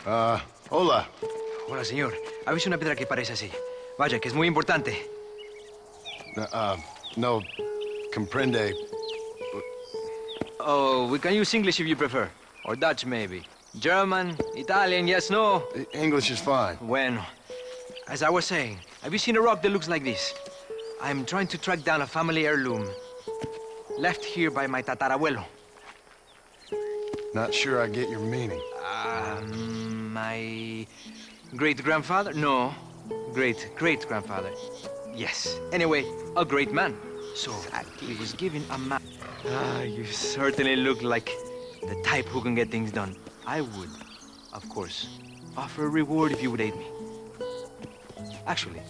Hola. Hola, señor. Avise una piedra que parece así. Vaya, que es muy importante. No, comprende. Oh, we can use English if you prefer. Or Dutch, maybe. German, Italian, yes, no? English is fine. Bueno. As I was saying, have you seen a rock that looks like this? I'm trying to track down a family heirloom. Left here by my tatarabuelo. Not sure I get your meaning. My great-grandfather? No. Great-great-grandfather. Yes. Anyway, a great man. So, he was given a map. You certainly look like the type who can get things done. I would, of course, offer a reward if you would aid me. Actually,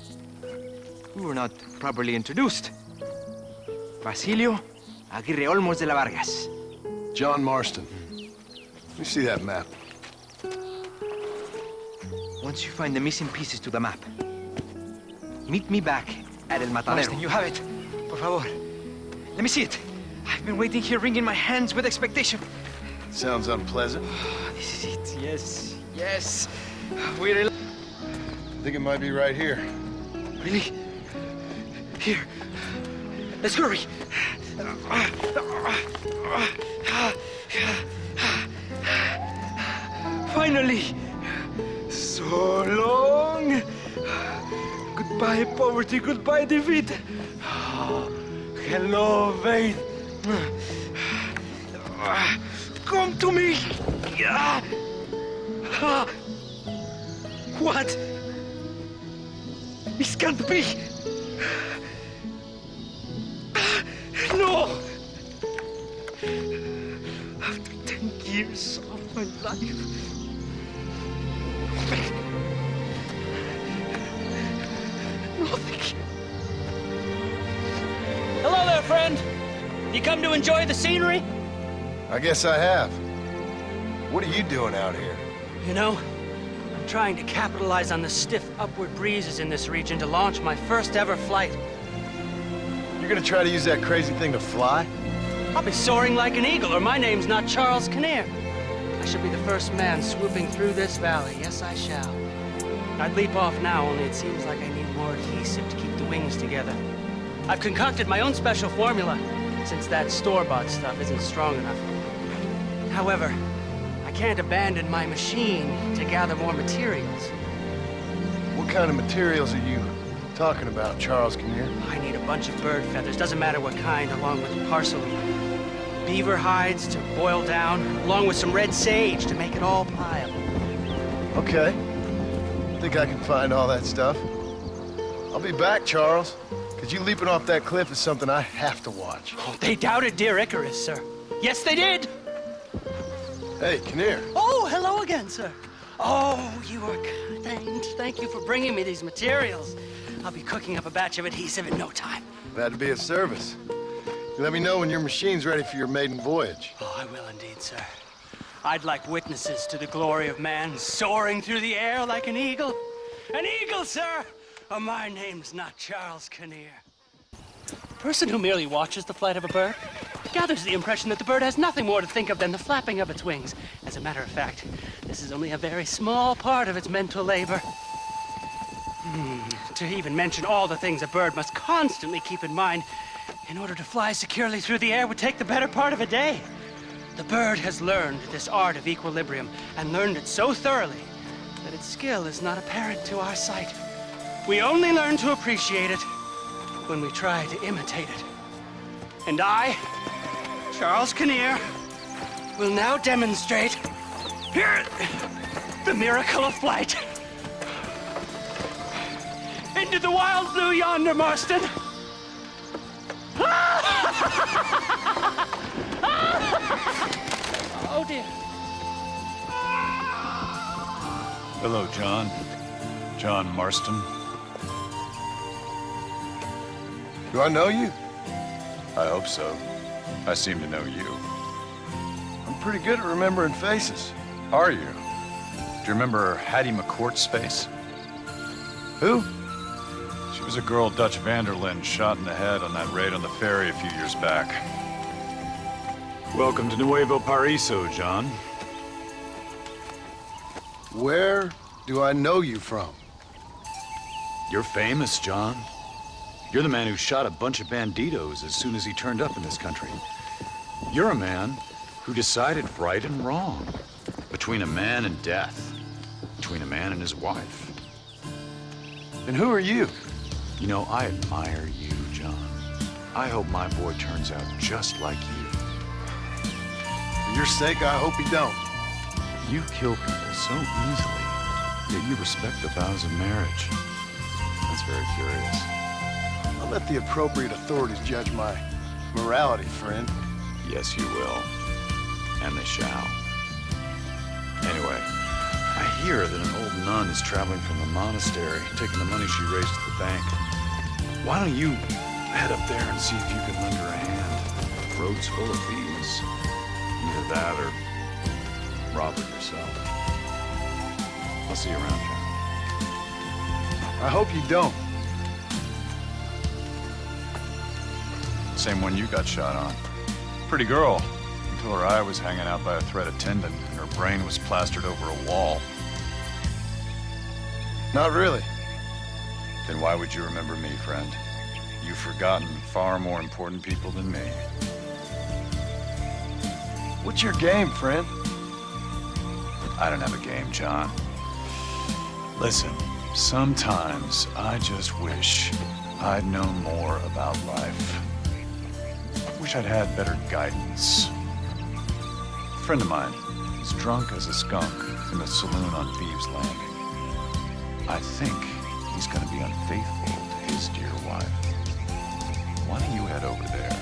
we were not properly introduced. Basilio Aguirre Olmos de la Vargas. John Marston. Let me see that map. Once you find the missing pieces to the map, meet me back at El Matadero. Marston, you have it. Por favor. Let me see it. I've been waiting here, wringing my hands with expectation. Sounds unpleasant. This is it. Yes. Yes. We're... I think it might be right here. Really? Here. Let's hurry. Finally. So long. Goodbye, poverty. Goodbye, defeat. Hello, Faith. Come to me. What? This can't be. No. After 10 years of my life. Nothing. Hello there, friend. You come to enjoy the scenery? I guess I have. What are you doing out here? You know, I'm trying to capitalize on the stiff upward breezes in this region to launch my first ever flight. You're gonna try to use that crazy thing to fly? I'll be soaring like an eagle, or my name's not Charles Kinnear. I shall be the first man swooping through this valley. Yes, I shall. I'd leap off now, only it seems like I need more adhesive to keep the wings together. I've concocted my own special formula, since that store-bought stuff isn't strong enough. However, I can't abandon my machine to gather more materials. What kind of materials are you talking about, Charles Kinnear? I need a bunch of bird feathers, doesn't matter what kind, along with a parcel of beaver hides to boil down, along with some red sage to make it all pliable. Okay. Think I can find all that stuff? I'll be back, Charles. Because you leaping off that cliff is something I have to watch. Oh, they doubted dear Icarus, sir. Yes, they did! Hey, Kinnear. Oh, hello again, sir. Oh, you are kind. Thank you for bringing me these materials. I'll be cooking up a batch of adhesive in no time. Glad to be of service. You let me know when your machine's ready for your maiden voyage. Oh, I will indeed, sir. I'd like witnesses to the glory of man soaring through the air like an eagle. An eagle, sir! Oh, my name's not Charles Kinnear. The person who merely watches the flight of a bird gathers the impression that the bird has nothing more to think of than the flapping of its wings. As a matter of fact, this is only a very small part of its mental labor. To even mention all the things a bird must constantly keep in mind in order to fly securely through the air would take the better part of a day. The bird has learned this art of equilibrium and learned it so thoroughly that its skill is not apparent to our sight. We only learn to appreciate it when we try to imitate it. And I, Charles Kinnear, will now demonstrate here the miracle of flight. Into the wild blue yonder, Marston. Oh, dear. Hello, John. John Marston. Do I know you? I hope so. I seem to know you. I'm pretty good at remembering faces. Are you? Do you remember Hattie McCourt's face? Who? She was a girl Dutch Vanderlyn shot in the head on that raid on the ferry a few years back. Welcome to Nuevo Paraiso, John. Where do I know you from? You're famous, John. You're the man who shot a bunch of banditos as soon as he turned up in this country. You're a man who decided right and wrong. Between a man and death. Between a man and his wife. And who are you? You know, I admire you, John. I hope my boy turns out just like you. For your sake, I hope you don't. You kill people so easily, yet you respect the vows of marriage. That's very curious. I'll let the appropriate authorities judge my morality, friend. Yes, you will. And they shall. Anyway, I hear that an old nun is traveling from the monastery, taking the money she raised to the bank. Why don't you head up there and see if you can lend her a hand? The road's full of thieves. Either that or rob her yourself. I'll see you around, John. I hope you don't. Same one you got shot on. Pretty girl. Until her eye was hanging out by a thread of tendon and her brain was plastered over a wall. Not really. Then why would you remember me, friend? You've forgotten far more important people than me. What's your game, friend? I don't have a game, John. Listen, sometimes I just wish I'd known more about life. Wish I'd had better guidance. A friend of mine is drunk as a skunk in a saloon on Thieves' Landing. I think he's gonna be unfaithful to his dear wife. Why don't you head over there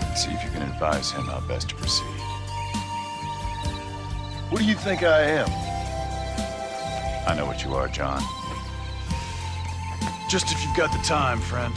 and see if you can advise him how best to proceed? What do you think I am? I know what you are, John. Just if you've got the time, friend.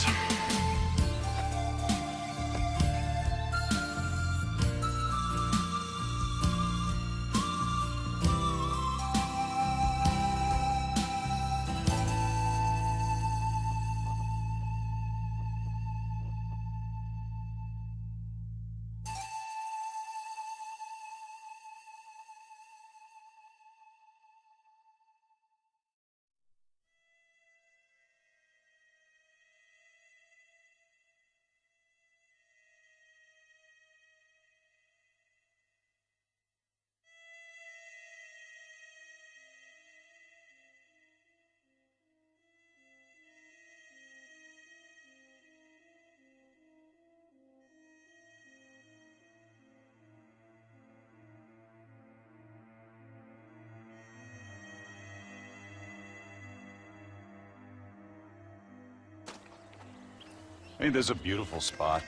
Ain't this a beautiful spot?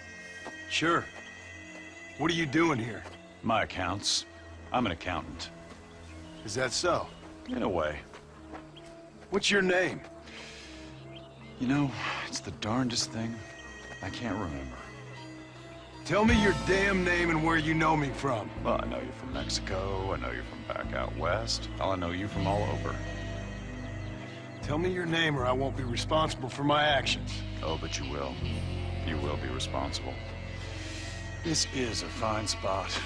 Sure. What are you doing here? My accounts. I'm an accountant. Is that so? In a way. What's your name? You know, it's the darndest thing. I can't remember. Tell me your damn name and where you know me from. Well, I know you're from Mexico. I know you're from back out west. Hell, I know you from all over. Tell me your name or I won't be responsible for my actions. Oh, but you will. You will be responsible. This is a fine spot.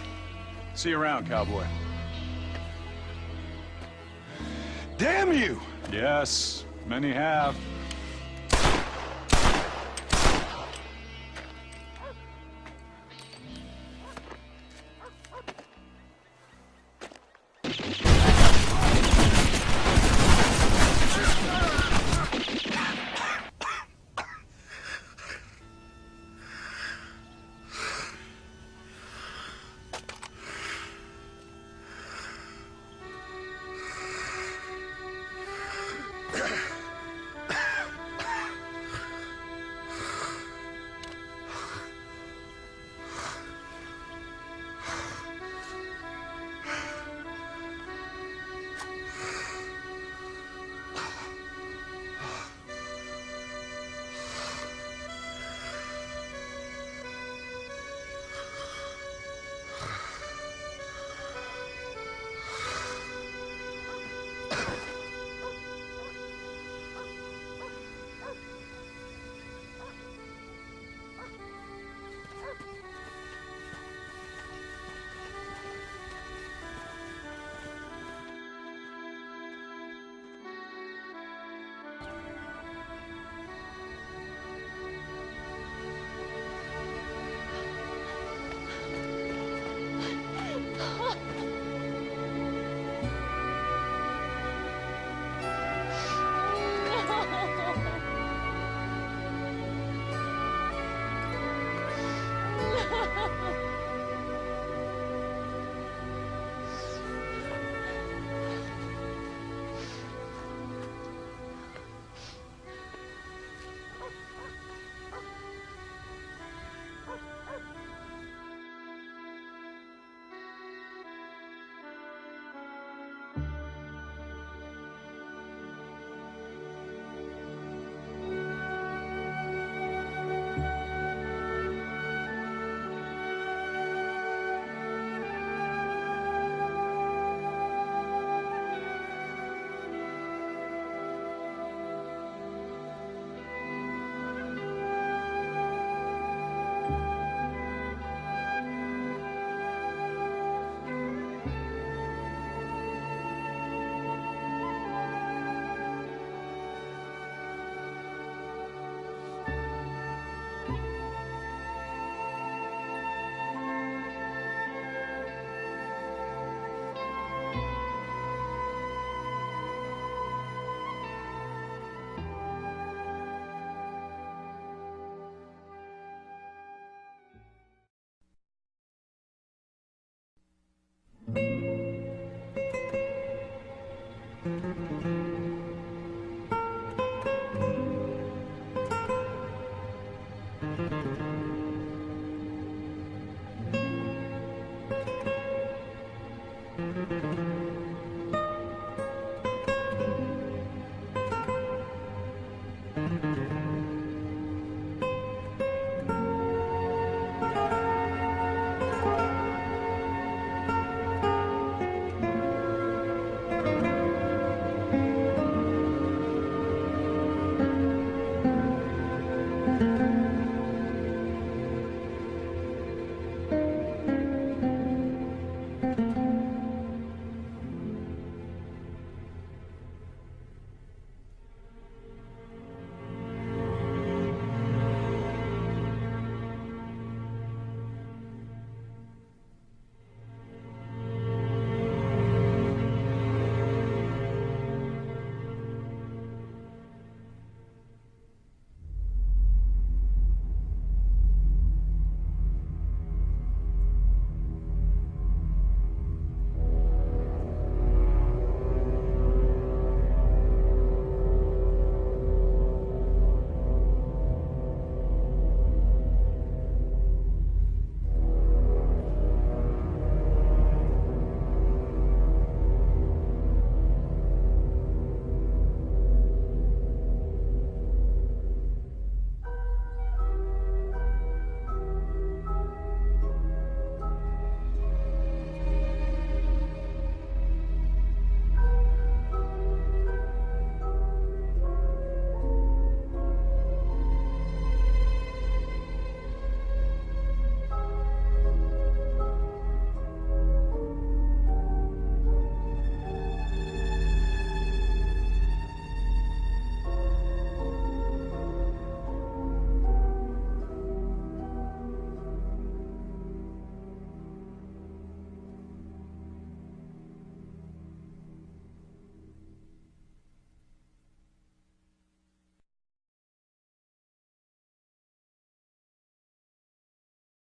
See you around, cowboy. Damn you! Yes, many have.